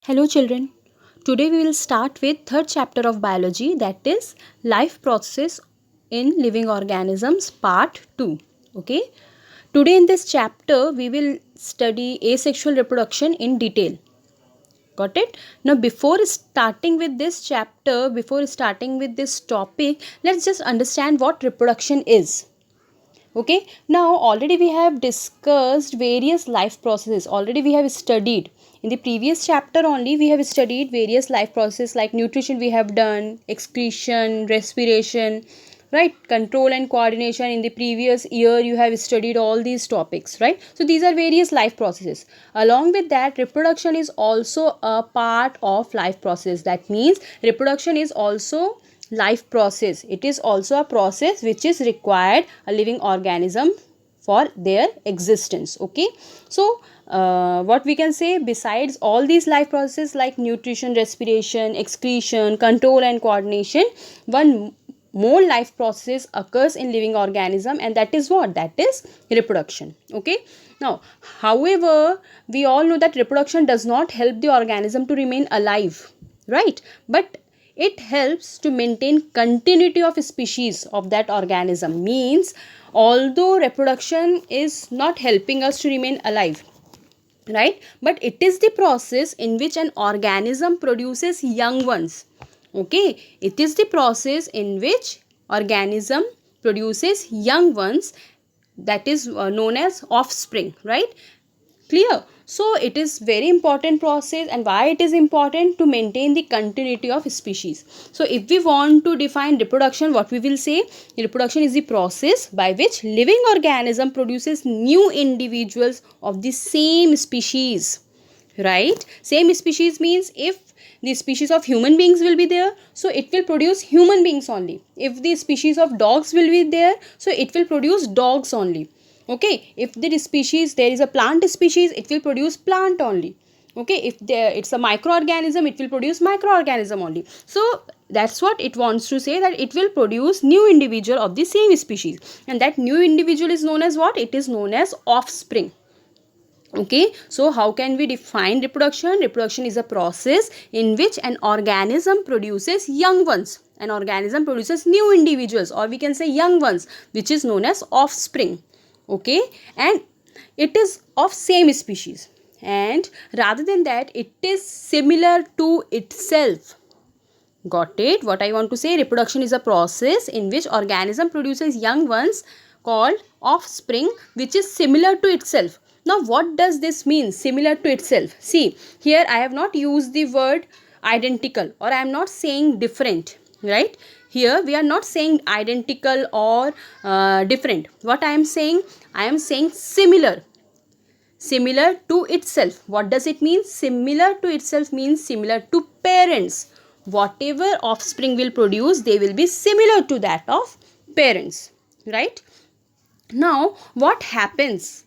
Hello children. Today we will start with third chapter of biology, that is life process in living organisms part 2. Okay? Today in this chapter we will study asexual reproduction in detail. Got it? Now before starting with this chapter, before starting with this topic, let's just understand what reproduction is. Okay, now already we have discussed various life processes. Already we have studied in the previous chapter only. We have studied various life processes like nutrition, we have done excretion, respiration, right, control and coordination. In the previous year you have studied all these topics, right? So these are various life processes. Along with that, reproduction is also a part of life process. That means reproduction is also life process. It is also a process which is required a living organism for their existence. Okay, so what we can say, besides all these life processes like nutrition, respiration, excretion, control and coordination, one more life process occurs in living organism, and that is what? That is reproduction. Okay, now however we all know that reproduction does not help the organism to remain alive, right? But it helps to maintain continuity of species of that organism. Means although reproduction is not helping us to remain alive, right, but it is the process in which an organism produces young ones. Okay, it is the process in which organism produces young ones, that is known as offspring, right? Clear? So it is very important process. And why it is important? To maintain the continuity of species. So if we want to define reproduction, what we will say? Reproduction is the process by which living organism produces new individuals of the same species, right? Same species means if the species of human beings will be there, so it will produce human beings only. If the species of dogs will be there, so it will produce dogs only. Okay, if there is species, there is a plant species, it will produce plant only. Okay, if there it's a microorganism, it will produce microorganism only. So that's what it wants to say, that it will produce new individual of the same species, and that new individual is known as what? It is known as offspring. Okay, so how can we define reproduction? Reproduction is a process in which an organism produces young ones. An organism produces new individuals, or we can say young ones, which is known as offspring. Okay, and it is of same species, and rather than that, it is similar to itself. Got it? What I want to say, reproduction is a process in which organism produces young ones called offspring, which is similar to itself. Now what does this mean, similar to itself? See, here I have not used the word identical, or I am not saying different, right? Here we are not saying identical or different. What I am saying? I am saying similar. Similar to itself. What does it mean? Similar to itself means similar to parents. Whatever offspring will produce, they will be similar to that of parents, right? Now what happens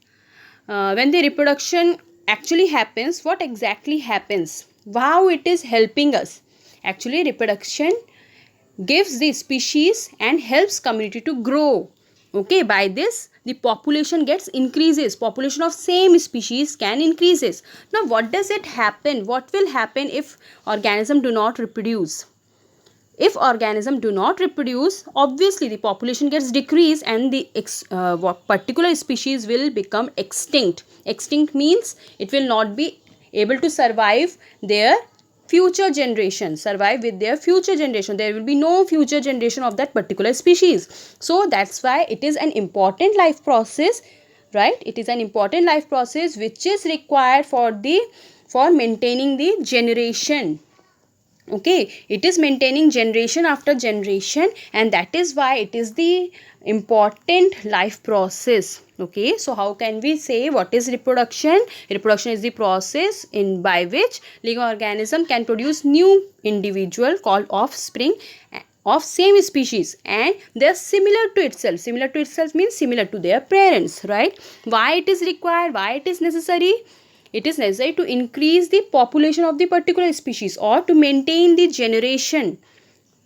when the reproduction actually happens? What exactly happens? How it is helping us? Actually, reproduction gives the species and helps community to grow. Okay, by this the population gets increases. Population of same species can increases. Now what does it happen? What will happen if organism do not reproduce? If organism do not reproduce, obviously the population gets decreased, and the particular species will become extinct. Extinct means it will not be able to survive their future generation, survive with their future generation. There will be no future generation of that particular species. So that's why it is an important life process, right? It is an important life process which is required for maintaining the generation. Okay, it is maintaining generation after generation, and that is why it is the important life process. Okay, so how can we say what is reproduction? Reproduction is the process in by which living organism can produce new individual called offspring of same species, and they are similar to itself. Similar to itself means similar to their parents, right? Why it is required? Why it is necessary? It is necessary to increase the population of the particular species, or to maintain the generation.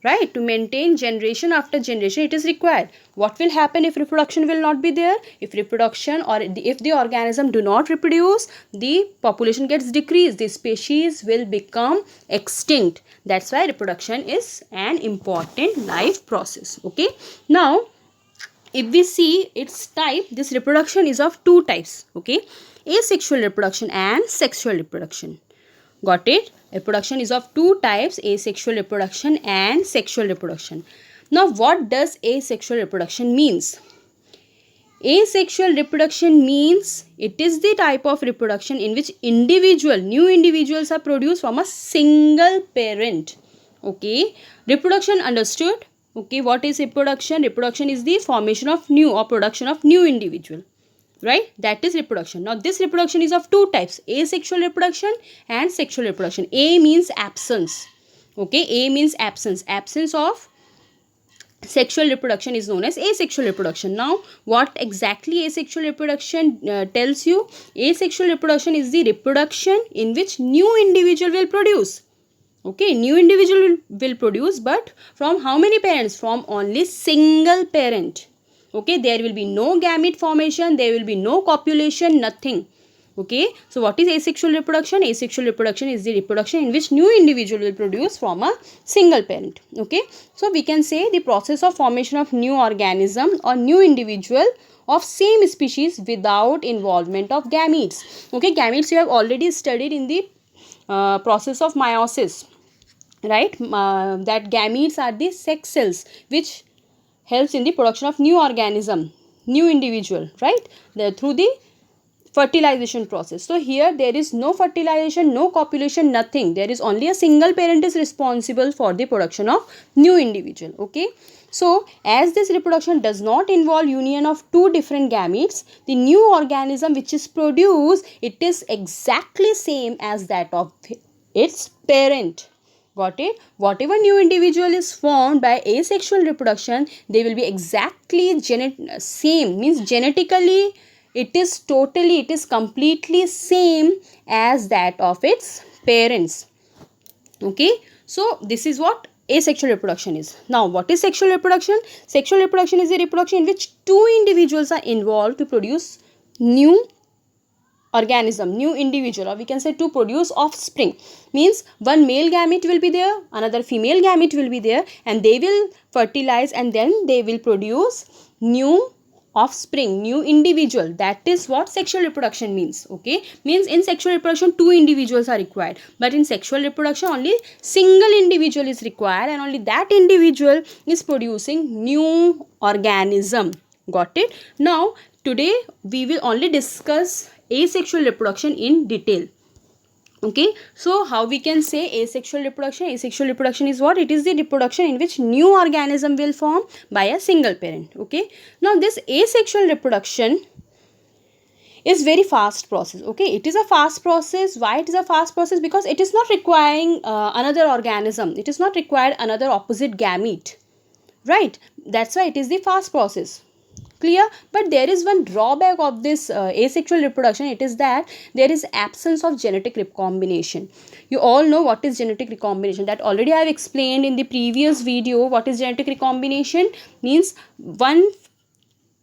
right? To maintain generation after generation, it is required. What will happen if reproduction will not be there? If reproduction, or if the organism do not reproduce, the population gets decreased, the species will become extinct. That's why reproduction is an important life process. Okay, now if we see its type, this reproduction is of two types. Okay, asexual reproduction and sexual reproduction. Got it? Reproduction is of two types, asexual reproduction and sexual reproduction. Now what does asexual reproduction means? Asexual reproduction means it is the type of reproduction in which new individuals are produced from a single parent. Okay, reproduction understood. Okay, what is reproduction? Reproduction is the formation of new or production of new individual, right? That is reproduction. Now this reproduction is of two types, asexual reproduction and sexual reproduction. A means absence. Okay, A means absence. Absence of sexual reproduction is known as asexual reproduction. Now what exactly asexual reproduction tells you? Asexual reproduction is the reproduction in which new individual will produce. Okay, new individual will produce, but from how many parents? From only single parent. Okay, there will be no gamete formation, there will be no copulation, nothing. Okay, so what is asexual reproduction? Asexual reproduction is the reproduction in which new individual will produce from a single parent. Okay, so we can say the process of formation of new organism or new individual of same species without involvement of gametes. Okay, gametes you have already studied in the process of meiosis, right? That gametes are the sex cells which helps in the production of new organism, new individual, right? Through the fertilization process. So here there is no fertilization, no copulation, nothing. There is only a single parent is responsible for the production of new individual. Okay, so as this reproduction does not involve union of two different gametes, the new organism which is produced, it is exactly same as that of its parent. Got it? Whatever new individual is formed by asexual reproduction, they will be exactly same, means genetically it is completely same as that of its parents. Okay, so this is what asexual reproduction is. Now what is sexual reproduction? Sexual reproduction is a reproduction in which two individuals are involved to produce new organism, new individual, or we can say to produce offspring. Means one male gamete will be there, another female gamete will be there, and they will fertilize and then they will produce new offspring, new individual. That is what sexual reproduction means. Okay, means in sexual reproduction two individuals are required, but in sexual reproduction only single individual is required, and only that individual is producing new organism. Got it? Now today we will only discuss asexual reproduction in detail. Okay, so how we can say asexual reproduction? Asexual reproduction is what? It is the reproduction in which new organism will form by a single parent. Okay, now this asexual reproduction is very fast process. Okay, it is a fast process. Why it is a fast process? Because it is not requiring another organism, it is not required another opposite gamete, right? That's why it is the fast process. Clear? But there is one drawback of this asexual reproduction. It is that there is absence of genetic recombination. You all know what is genetic recombination. That already I have explained in the previous video. What is genetic recombination? Means one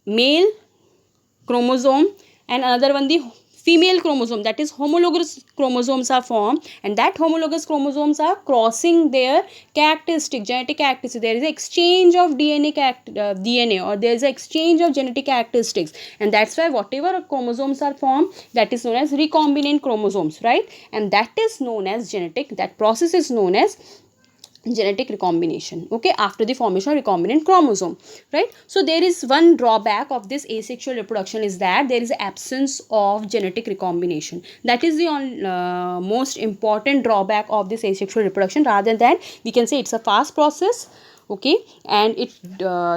male chromosome and another one the female chromosome, that is homologous chromosomes are formed, and that homologous chromosomes are crossing their characteristic, genetic characteristics. There is an exchange of DNA, or there is an exchange of genetic characteristics, and that's why whatever chromosomes are formed, that is known as recombinant chromosomes, right? And that is known as genetic, that process is known as genetic recombination. Okay, after the formation of recombinant chromosome, right? So there is one drawback of this asexual reproduction is that there is absence of genetic recombination. That is the most important drawback of this asexual reproduction. Rather than we can say it's a fast process. Okay, and it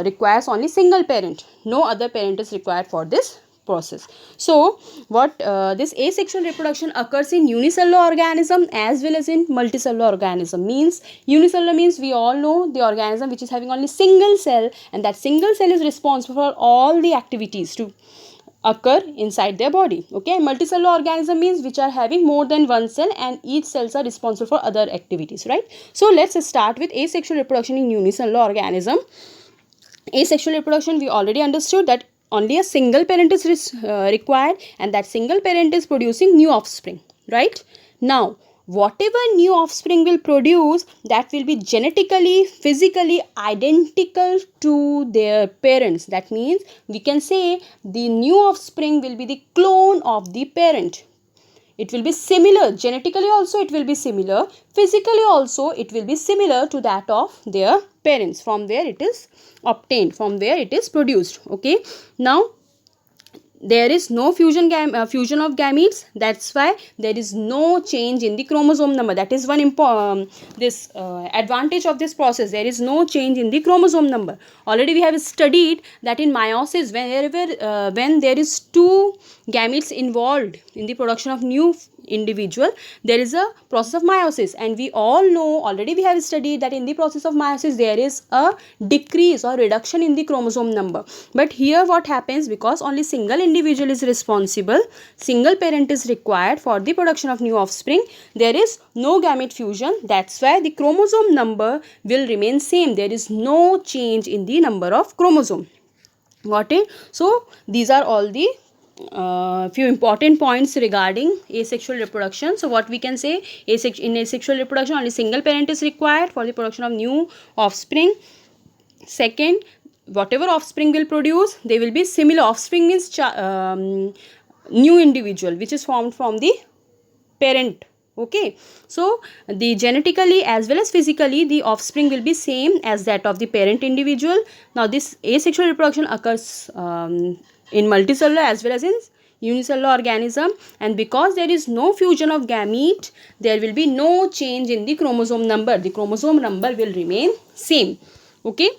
requires only single parent, no other parent is required for this process. So what this asexual reproduction occurs in unicellular organism as well as in multicellular organism. Means unicellular means we all know the organism which is having only single cell, and that single cell is responsible for all the activities to occur inside their body. Okay, multicellular organism means which are having more than one cell and each cells are responsible for other activities, right? So let's start with asexual reproduction in unicellular organism. Asexual reproduction, we already understood that only a single parent is required, and that single parent is producing new offspring, right? Now whatever new offspring will produce, that will be genetically, physically identical to their parents. That means we can say the new offspring will be the clone of the parent. It will be similar genetically, also it will be similar, physically also it will be similar to that of their parents, from where it is obtained, from where it is produced. Okay, now there is no fusion of gametes. That's why there is no change in the chromosome number. That is one advantage of this process. There is no change in the chromosome number. Already we have studied that in meiosis, when there is two gametes involved in the production of new individual, there is a process of meiosis, and we all know, already we have studied that in the process of meiosis there is a decrease or reduction in the chromosome number. But here what happens, because only single individual is responsible, single parent is required for the production of new offspring, there is no gamete fusion. That's why the chromosome number will remain same. There is no change in the number of chromosome. Got it? So these are all the few important points regarding asexual reproduction. So what we can say, in asexual reproduction only single parent is required for the production of new offspring. Second, whatever offspring will produce, they will be similar. Offspring means new individual which is formed from the parent. Okay, so the genetically as well as physically the offspring will be same as that of the parent individual. Now this asexual reproduction occurs in multicellular as well as in unicellular organism, and because there is no fusion of gamete, there will be no change in the chromosome number. The chromosome number will remain same. Okay,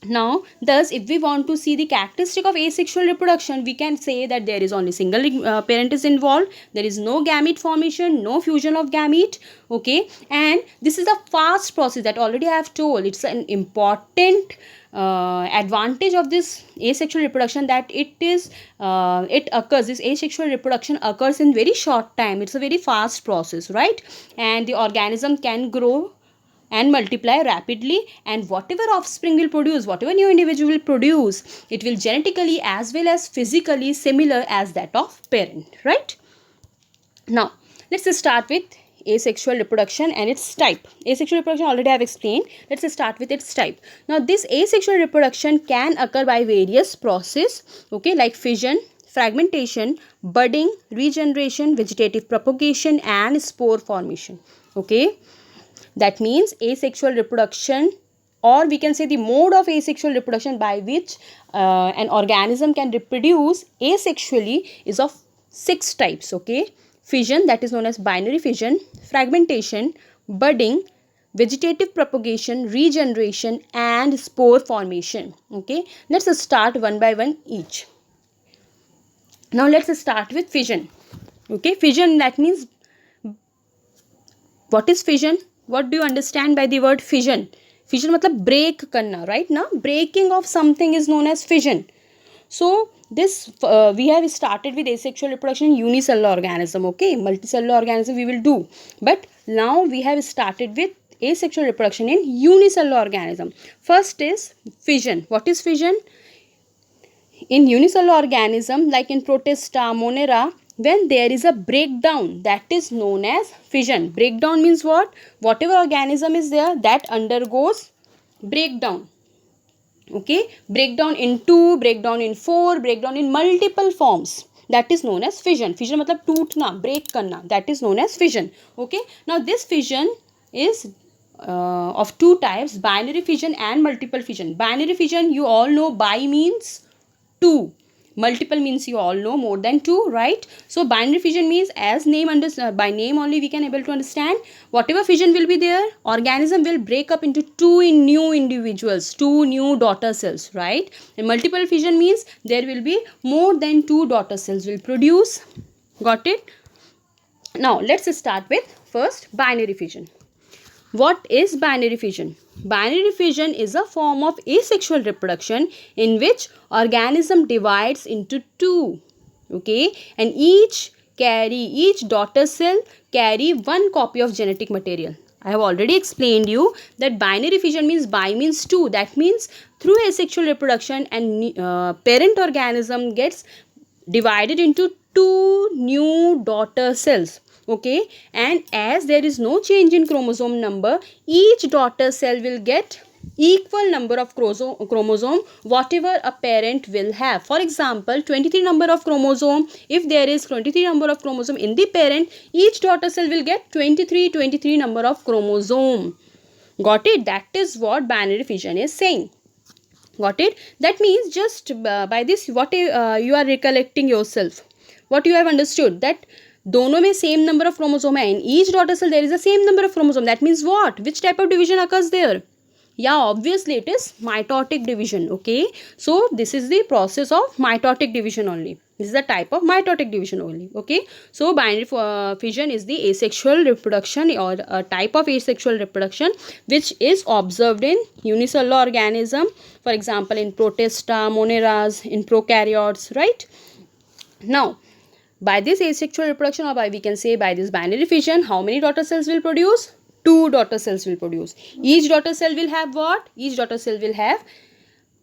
now thus if we want to see the characteristic of asexual reproduction, we can say that there is only single parent is involved, there is no gamete formation, no fusion of gamete. Okay, and this is a fast process that already I have told. It's an important advantage of this asexual reproduction, that this asexual reproduction occurs in very short time. It's a very fast process, right? And the organism can grow and multiply rapidly, and whatever offspring will produce, whatever new individual will produce, it will genetically as well as physically similar as that of parent, right? Now let's start with asexual reproduction and its type. Asexual reproduction already I have explained. Let's start with its type. Now this asexual reproduction can occur by various process, okay, like fission, fragmentation, budding, regeneration, vegetative propagation, and spore formation. Okay, that means asexual reproduction, or we can say the mode of asexual reproduction by which an organism can reproduce asexually, is of 6 types. Okay, fission, that is known as binary fission, fragmentation, budding, vegetative propagation, regeneration, and spore formation. Okay, let's start one by one each. Now let's start with fission. Okay, fission, that means, what is fission? What do you understand by the word fission? Fission मतलब break करना, right? ना, breaking of something is known as fission. So this we have started with asexual reproduction in unicellular organism. Okay, multicellular organism we will do, but now we have started with asexual reproduction in unicellular organism. First is fission. What is fission? In unicellular organism like in Protista, Monera, when there is a breakdown, that is known as fission. Breakdown means what? Whatever organism is there, that undergoes breakdown. Okay, breakdown in 2, breakdown in 4, breakdown in multiple forms, that is known as fission. Fission मतलब टूटना, break करना, that is known as fission. Okay, now this fission is of 2 types, binary fission and multiple fission. Binary fission, you all know, bi means 2, multiple means you all know more than 2, right? So binary fission means, as name by name only we can able to understand, whatever fission will be there, organism will break up into 2 new individuals, 2 new daughter cells, right? And multiple fission means there will be more than 2 daughter cells will produce. Got it? Now let's start with first binary fission. What is binary fission? Binary fission is a form of asexual reproduction in which organism divides into two. Okay, and each daughter cell carry one copy of genetic material. I have already explained you that binary fission means bi means two. That means through asexual reproduction and parent organism gets divided into two new daughter cells. Okay, and as there is no change in chromosome number, each daughter cell will get equal number of chromosome whatever a parent will have. For example, 23 number of chromosome, if there is 23 number of chromosome in the parent, each daughter cell will get 23 number of chromosome. Got it? That is what binary fission is saying. Got it? That means just by this what you are recollecting yourself, what you have understood, that दोनों में same number of chromosome है, in each daughter cell there is the same number of chromosome. That means what? Which type of division occurs there? Yeah, obviously it is mitotic division. Okay, so this is the process of mitotic division only. This is the type of mitotic division only. Okay, so binary fission is the asexual reproduction or a type of asexual reproduction which is observed in unicellular organism, for example in protista, moneras, in prokaryotes, right? Now by this asexual reproduction, or by we can say by this binary fission, how many daughter cells will produce? Two daughter cells will produce. Each daughter cell will have what? Each daughter cell will have,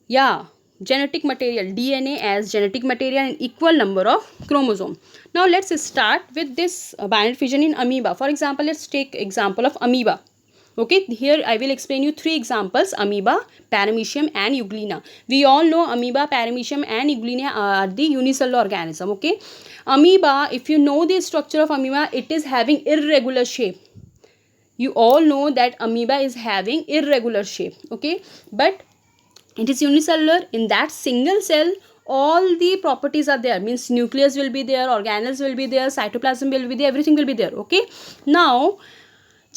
yeah, genetic material, DNA as genetic material, and equal number of chromosome. Now let's start with this binary fission in amoeba. For example, let's take example of amoeba. Okay, here I will explain you three examples: amoeba, paramecium and euglena. We all know amoeba, paramecium and euglena are the unicellular organism. Okay, amoeba, if you know the structure of amoeba, it is having irregular shape. You all know that amoeba is having irregular shape. Okay, but it is unicellular. In that single cell all the properties are there, means nucleus will be there, organelles will be there, cytoplasm will be there, everything will be there. Okay, now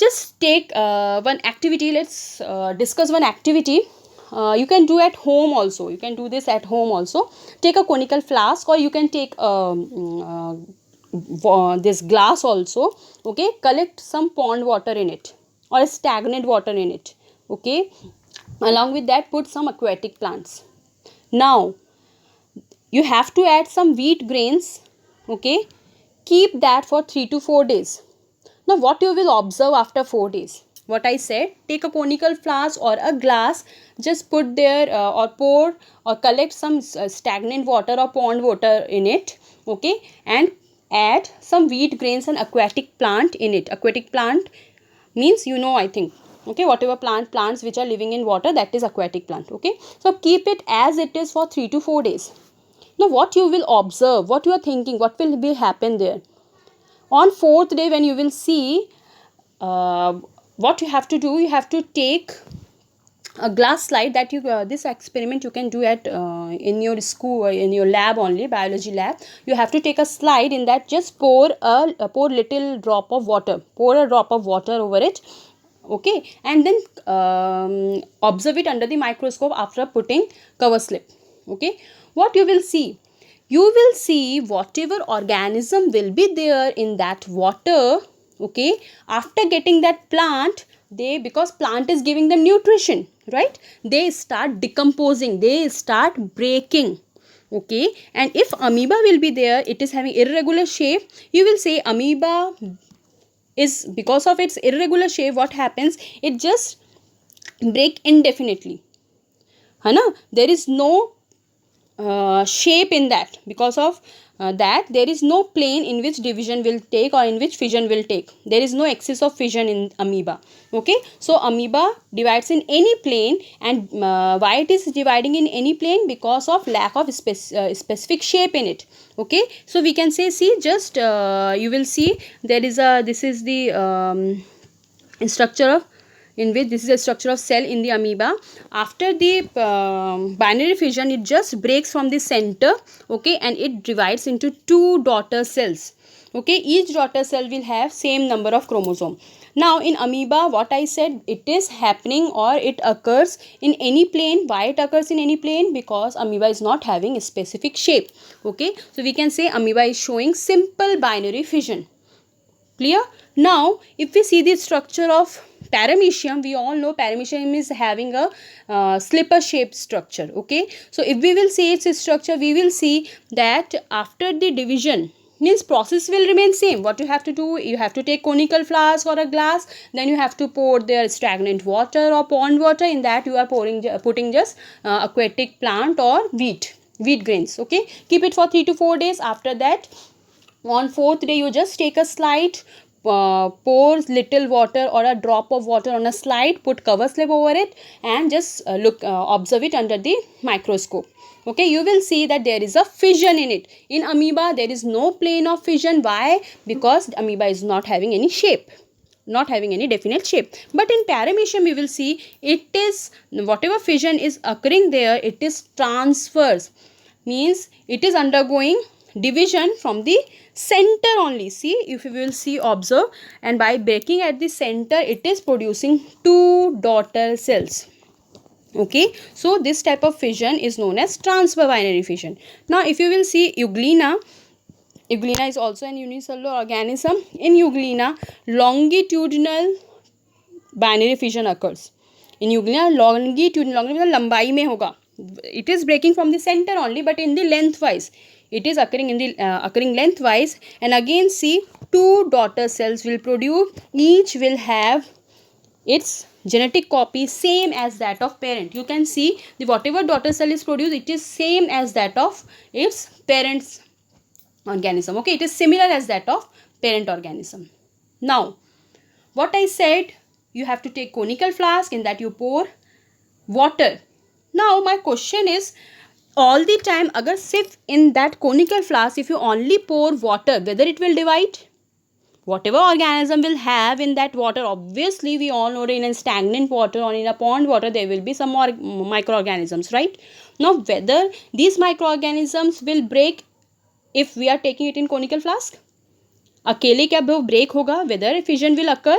just take one activity. Let's discuss one activity. You can do at home also. You can do this at home also. Take a conical flask, or you can take this glass also. Okay, collect some pond water in it or stagnant water in it. Okay, along with that put some aquatic plants. Now you have to add some wheat grains. Okay, keep that for 3 to 4 days. Now what you will observe after 4 days? What I said, take a conical flask or a glass, just put there or pour or collect some stagnant water or pond water in it. Okay, and add some wheat grains and aquatic plant in it. Aquatic plant means, you know, I think, okay, whatever plants which are living in water, that is aquatic plant. Okay, so keep it as it is for 3 to 4 days. Now what you will observe, what you are thinking, what will be happen there? On 4th day, when you will see, what you have to do, you have to take a glass slide that you this experiment you can do at in your school or in your lab only, biology lab. You have to take a slide, in that just pour little drop of water, pour a drop of water over it. Okay, and then observe it under the microscope after putting cover slip. Okay, what you will see? You will see whatever organism will be there in that water. Okay, after getting that plant, they, because plant is giving them nutrition, right, they start decomposing, they start breaking. Okay, and if amoeba will be there, it is having irregular shape, you will say amoeba is, because of its irregular shape, what happens, it just break indefinitely. There is no shape in that. Because of that, there is no plane in which division will take or in which fission will take. There is no axis of fission in amoeba. Okay, so amoeba divides in any plane, and why it is dividing in any plane? Because of lack of specific shape in it. Okay, so we can say, see, just you will see there is a, this is the structure of, in which this is a structure of cell in the amoeba. After the binary fission, it just breaks from the center. Okay, and it divides into two daughter cells. Okay, each daughter cell will have same number of chromosome. Now in amoeba, what I said, it is happening or it occurs in any plane. Why it occurs in any plane? Because amoeba is not having a specific shape. Okay, so we can say amoeba is showing simple binary fission. Clear? Now, if we see the structure of paramecium, we all know paramecium is having a slipper shaped structure. Okay, so if we will see its structure, we will see that after the division, means process will remain same. What you have to do, you have to take conical flask or a glass, then you have to pour their stagnant water or pond water. In that you are putting just aquatic plant or wheat grains. Okay, keep it for 3 to 4 days. After that, on 4th day, you just take a slide, pour little water or a drop of water on a slide, put cover slip over it, and just observe it under the microscope. Okay, you will see that there is a fission in it. In amoeba, there is no plane of fission. Why? Because amoeba is not having any shape, not having any definite shape. But in paramecium, we will see it is, whatever fission is occurring there, it is transverse, means it is undergoing division from the center only. See, if you will see, observe, and by breaking at the center, it is producing two daughter cells. Okay, so this type of fission is known as transfer binary fission. Now, if you will see Euglena, Euglena is also an unicellular organism. In Euglena, longitudinal binary fission occurs. In Euglena, longitudinal लंबाई में होगा. It is breaking from the center only, but in the lengthwise, it is occurring in the occurring lengthwise. And again, see, two daughter cells will produce. Each will have its genetic copy same as that of parent. You can see the whatever daughter cell is produced, it is same as that of its parent's organism. Okay, it is similar as that of parent organism. Now, what I said, you have to take conical flask, in that you pour water. Now, my question is, all the time, agar sif in that conical flask, if you only pour water, whether it will divide? Whatever organism will have in that water, obviously we all know in a stagnant water or in a pond water, there will be some more microorganisms, right? Now, whether these microorganisms will break if we are taking it in conical flask? अकेले क्या वो break होगा? Whether fission will occur?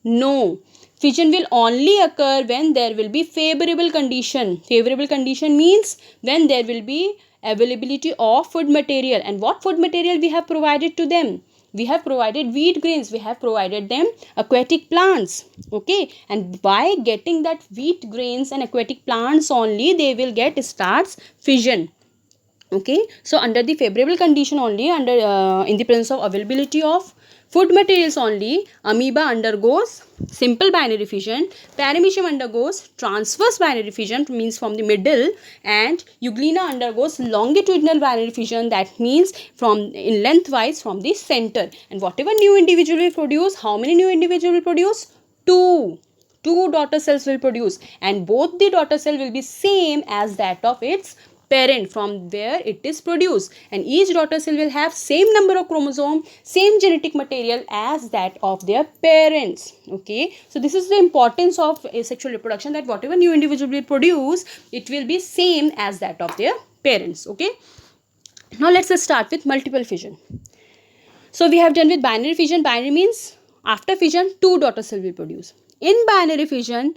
No. Fission will only occur when there will be favorable condition. Favorable condition means when there will be availability of food material. And what food material we have provided to them? We have provided wheat grains. We have provided them aquatic plants. Okay. And by getting that wheat grains and aquatic plants only, they will get starts fission. Okay. So under the favorable condition only, under in the presence of availability of food materials only, amoeba undergoes simple binary fission, paramecium undergoes transverse binary fission, means from the middle, and Euglena undergoes longitudinal binary fission, that means from in lengthwise from the center. And whatever new individual will produce, how many new individual will produce? Two daughter cells will produce, and both the daughter cell will be same as that of its parent from where it is produced, and each daughter cell will have same number of chromosome, same genetic material as that of their parents. Okay, so this is the importance of asexual reproduction, that whatever new individual will produce, it will be same as that of their parents. Okay, now let's start with multiple fission. So we have done with binary fission. Binary means after fission, two daughter cell will produce. In binary fission,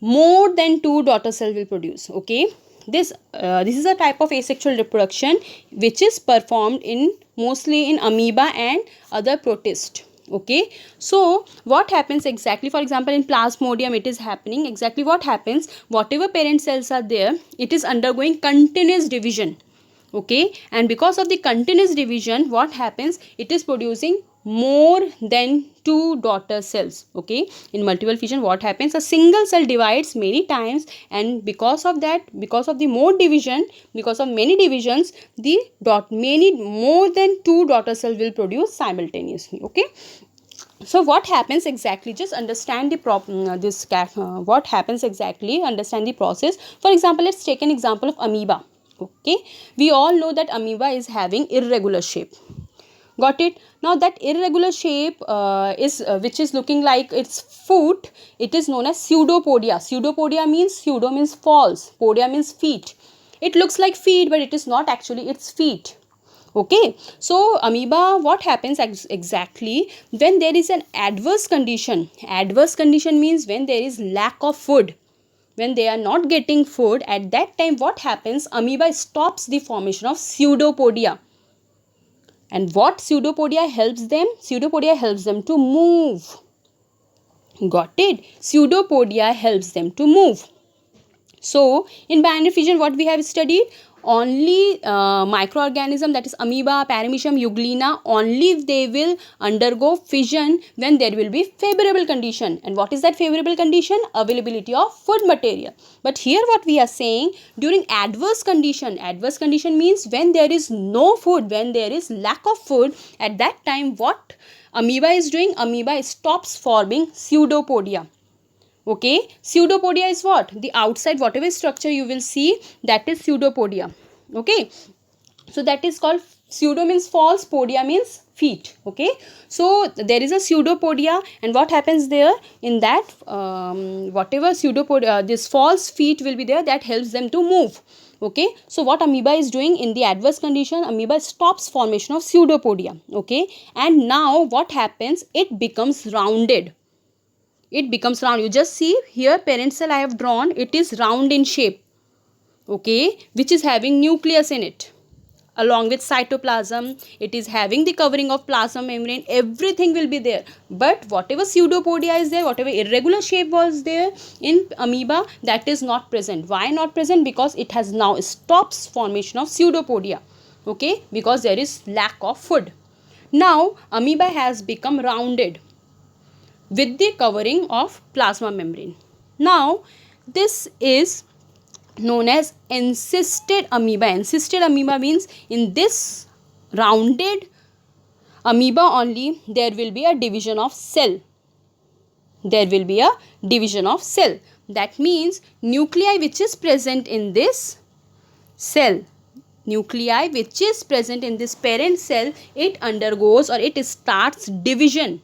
more than two daughter cell will produce. Okay, this is a type of asexual reproduction which is performed in mostly in amoeba and other protists. Okay, so what happens exactly? For example, in plasmodium it is happening. Exactly what happens? Whatever parent cells are there, it is undergoing continuous division. Okay, and because of the continuous division, what happens? It is producing more than two daughter cells. Okay, in multiple fission, what happens? A single cell divides many times, and because of that, because of the more division, because of many divisions, the many more than two daughter cells will produce simultaneously. Okay, so what happens exactly? Just understand the what happens exactly, understand the process. For example, let's take an example of amoeba. Okay, we all know that amoeba is having irregular shape. Got it? Now that irregular shape is which is looking like its foot, it is known as pseudopodia. Pseudopodia means, pseudo means false, podia means feet. It looks like feet, but it is not actually its feet. Okay, so amoeba, what happens exactly when there is an adverse condition? Adverse condition means when there is lack of food. When they are not getting food, at that time what happens? Amoeba stops the formation of pseudopodia. And what pseudopodia helps them? Pseudopodia helps them to move. Got it? Pseudopodia helps them to move. So, in binary fission, what we have studied? Only microorganism, that is amoeba, paramecium, euglena, only they will undergo fission when there will be favorable condition. And what is that favorable condition? Availability of food material. But here what we are saying, during adverse condition means when there is no food, when there is lack of food, at that time what amoeba is doing? Amoeba stops forming pseudopodia. Okay, pseudopodia is what? The outside, whatever structure you will see, that is pseudopodia. Okay, so that is called, pseudo means false, podia means feet. Okay, so there is a pseudopodia, and what happens there? In that whatever pseudopodia, this false feet will be there, that helps them to move. Okay, so what amoeba is doing in the adverse condition? Amoeba stops formation of pseudopodia. Okay, and now what happens? It becomes rounded. It becomes round. You just see here, parent cell I have drawn, it is round in shape. Okay, which is having nucleus in it. Along with cytoplasm, it is having the covering of plasma membrane. Everything will be there. But whatever pseudopodia is there, whatever irregular shape was there in amoeba, that is not present. Why not present? Because it has now stops formation of pseudopodia. Okay, because there is lack of food. Now amoeba has become rounded with the covering of plasma membrane. Now this is known as encysted amoeba. Encysted amoeba means in this rounded amoeba only there will be a division of cell. There will be a division of cell. That means nuclei which is present in this cell, nuclei which is present in this parent cell, it undergoes or it starts division.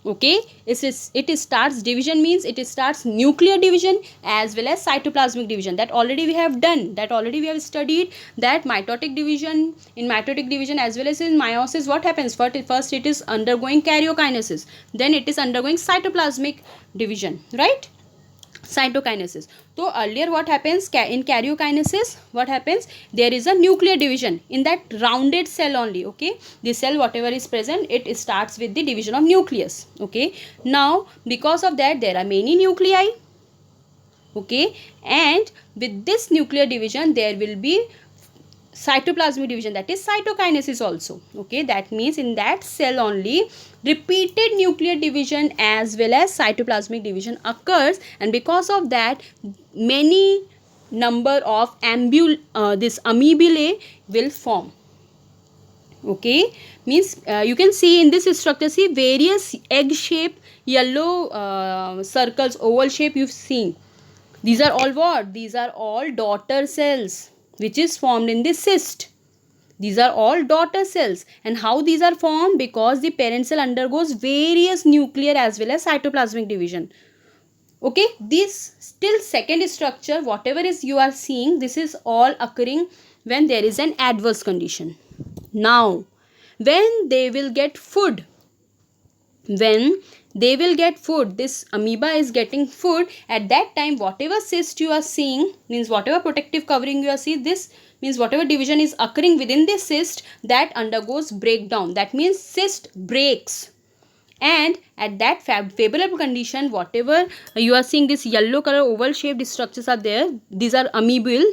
Okay, it starts division means it starts nuclear division as well as cytoplasmic division. That already we have done, that already we have studied, that mitotic division, in mitotic division as well as in meiosis, what happens? First it is undergoing karyokinesis, then it is undergoing cytoplasmic division, right? Cytokinesis. So earlier what happens in karyokinesis? What happens? There is a nuclear division in that rounded cell only. Okay, the cell whatever is present, it starts with the division of nucleus. Okay, now because of that there are many nuclei. Okay, and with this nuclear division there will be cytoplasmic division, that is cytokinesis also. Okay, that means in that cell only repeated nuclear division as well as cytoplasmic division occurs, and because of that many number of this amoebulae will form. Okay, means you can see in this structure, see various egg shaped yellow circles, oval shape you've seen. These are all what? These are all daughter cells which is formed in the cyst. These are all daughter cells. And how these are formed? Because the parent cell undergoes various nuclear as well as cytoplasmic division. Okay, this still second structure, whatever is you are seeing, this is all occurring when there is an adverse condition. Now, when they will get food, this amoeba is getting food, at that time whatever cyst you are seeing, means whatever protective covering you are seeing, this means whatever division is occurring within this cyst, that undergoes breakdown. That means cyst breaks, and at that favorable condition, whatever you are seeing, this yellow color oval shaped structures are there, these are amoebule.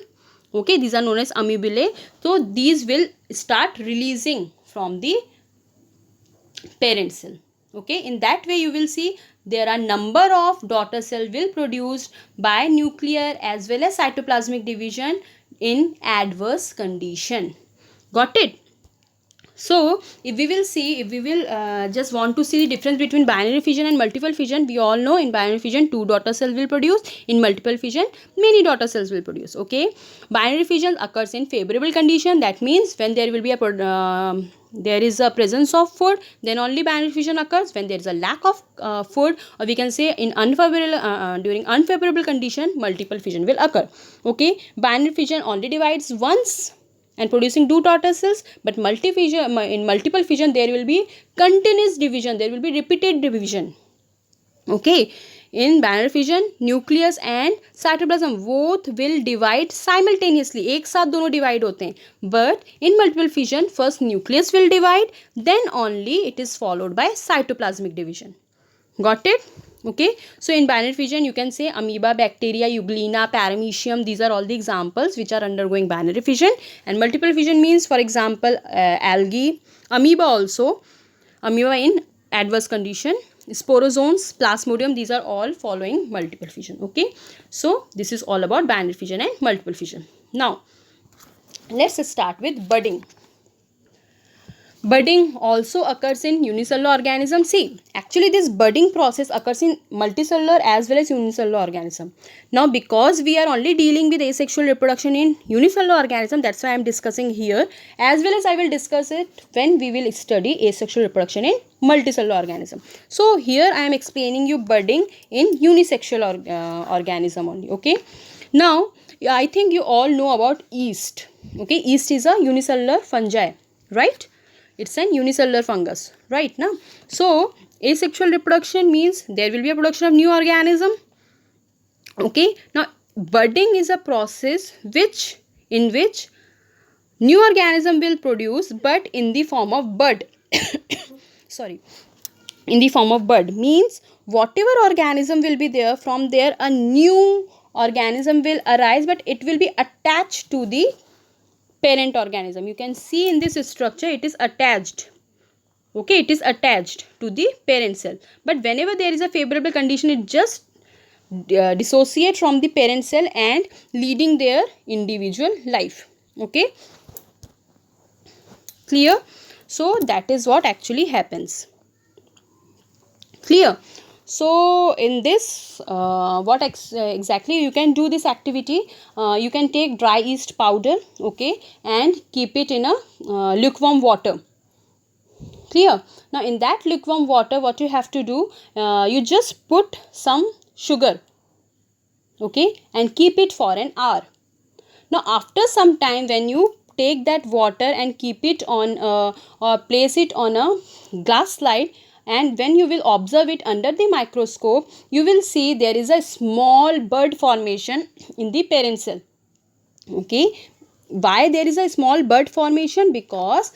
Okay, these are known as amoebulae. So these will start releasing from the parent cell. Okay, in that way you will see there are number of daughter cell will produced by nuclear as well as cytoplasmic division in adverse condition. Got it? So if we will just want to see the difference between binary fission and multiple fission, we all know in binary fission 2 daughter cells will produce, in multiple fission many daughter cells will produce. Okay, binary fission occurs in favorable condition, that means when there will be there is a presence of food, then only binary fission occurs. When there is a lack of food, or we can say in unfavorable during unfavorable condition, multiple fission will occur. Okay, binary fission only divides once and producing 2 daughter cells, but in multiple fission there will be continuous division, there will be repeated division. Okay, In binary fission, nucleus and cytoplasm both will divide simultaneously. एक साथ दोनों divide होते हैं. But in multiple fission, first nucleus will divide, then only it is followed by cytoplasmic division. Got it? Okay. So in binary fission, you can say amoeba, bacteria, euglena, paramecium. These are all the examples which are undergoing binary fission. And multiple fission means, for example, algae, amoeba also. Amoeba in adverse condition, sporozoans, plasmodium, these are all following multiple fission. Okay, so this is all about binary fission and multiple fission. Now let's start with budding. Budding also occurs in unicellular organism. See, actually this budding process occurs in multicellular as well as unicellular organism. Now because we are only dealing with asexual reproduction in unicellular organism, that's why I am discussing here, as well as I will discuss it when we will study asexual reproduction in multicellular organism. So here I am explaining you budding in unisexual organism only. Okay, now I think you all know about yeast. Okay, yeast is a unicellular fungi, right? It's an unicellular fungus, right? Now, so asexual reproduction means there will be a production of new organism. Okay, now budding is a process in which new organism will produce, but in the form of bud. Sorry, in the form of bud means whatever organism will be there, from there a new organism will arise, but it will be attached to the parent organism. You can see in this structure it is attached. Okay, it is attached to the parent cell, but whenever there is a favorable condition, it just dissociate from the parent cell and leading their individual life. Okay, clear? So that is what actually happens. Clear? So in this what exactly you can do this activity, you can take dry yeast powder, okay, and keep it in a lukewarm water. Clear? Now in that lukewarm water, what you have to do, you just put some sugar, okay, and keep it for an hour. Now after some time, when you take that water and keep it on or place it on a glass slide, and when you will observe it under the microscope, you will see there is a small bud formation in the parent cell. Okay, why there is a small bud formation? Because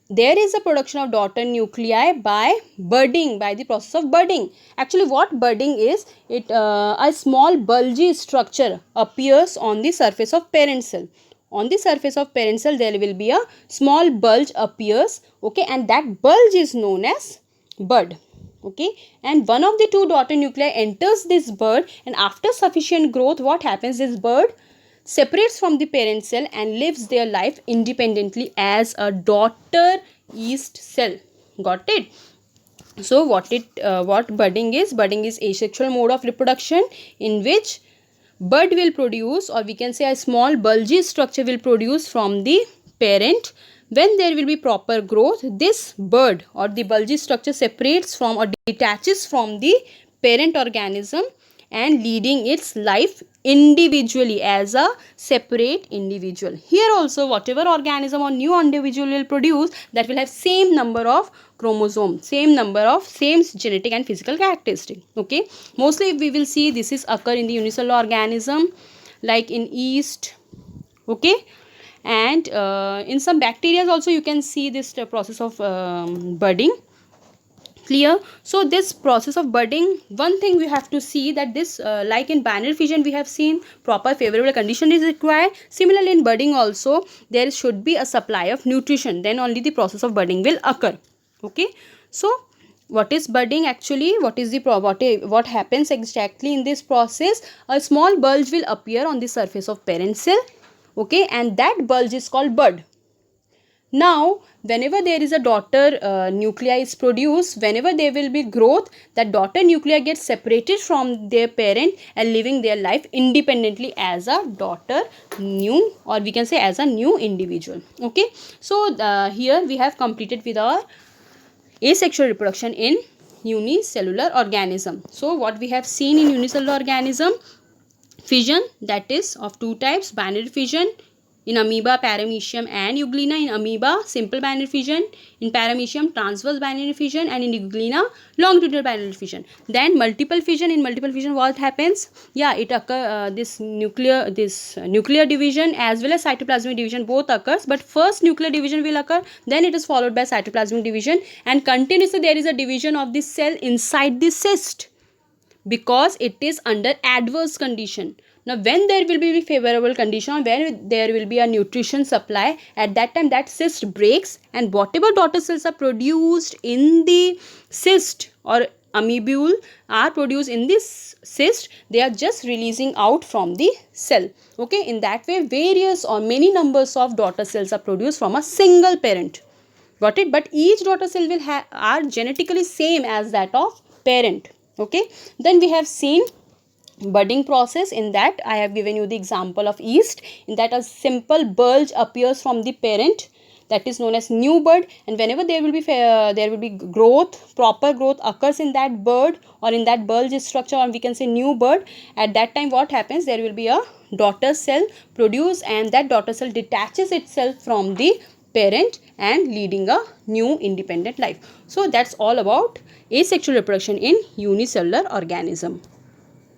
there is a production of daughter nuclei by budding, by the process of budding. Actually what budding is, it a small bulgy structure appears on the surface of parent cell. On the surface of parent cell there will be a small bulge appears, okay, and that bulge is known as bud. Okay, and one of the two daughter nuclei enters this bud, and after sufficient growth, what happens, this bud separates from the parent cell and lives their life independently as a daughter yeast cell. Got it? So what budding is? Budding is asexual mode of reproduction in which bud will produce, or we can say a small bulgy structure will produce from the parent. When there will be proper growth, this bud or the bulgy structure separates from or detaches from the parent organism and leading its life individually as a separate individual. Here also whatever organism or new individual will produce, that will have same number of chromosomes, same genetic and physical characteristic. Okay, mostly we will see this is occur in the unicellular organism like in yeast. Okay, and in some bacteria also you can see this process of budding. Clear? So this process of budding, one thing we have to see that this like in binary fission we have seen proper favorable condition is required. Similarly in budding also there should be a supply of nutrition, then only the process of budding will occur. Okay, so what is budding actually? What is the what happens exactly in this process? A small bulge will appear on the surface of parent cell, okay, and that bulge is called bud. Now whenever there is a daughter nuclei is produced, whenever there will be growth, that daughter nuclei gets separated from their parent and living their life independently as a daughter new, or we can say as a new individual. Okay, so here we have completed with our asexual reproduction in unicellular organism. So what we have seen in unicellular organism, fission, that is of two types, binary fission In amoeba, paramecium and euglena. In amoeba, simple binary fission. In paramecium, transverse binary fission. And in euglena, longitudinal binary fission. Then multiple fission. In multiple fission, what happens? Yeah, it occur this nuclear division as well as cytoplasmic division both occurs. But first nuclear division will occur. Then it is followed by cytoplasmic division. And continuously there is a division of this cell inside the cyst, because it is under adverse condition. Now when there will be favorable condition, when there will be a nutrition supply, at that time that cyst breaks, and whatever daughter cells are produced in the cyst or amoebule are produced in this cyst, they are just releasing out from the cell. Okay, in that way various or many numbers of daughter cells are produced from a single parent. Got it? But each daughter cell will are genetically same as that of parent. Okay, then we have seen budding process. In that I have given you the example of yeast. In that a simple bulge appears from the parent, that is known as new bud, and whenever there will be growth, proper growth occurs in that bud or in that bulge structure, or we can say new bud. At that time what happens, there will be a daughter cell produced, and that daughter cell detaches itself from the parent and leading a new independent life. So that's all about asexual reproduction in unicellular organism.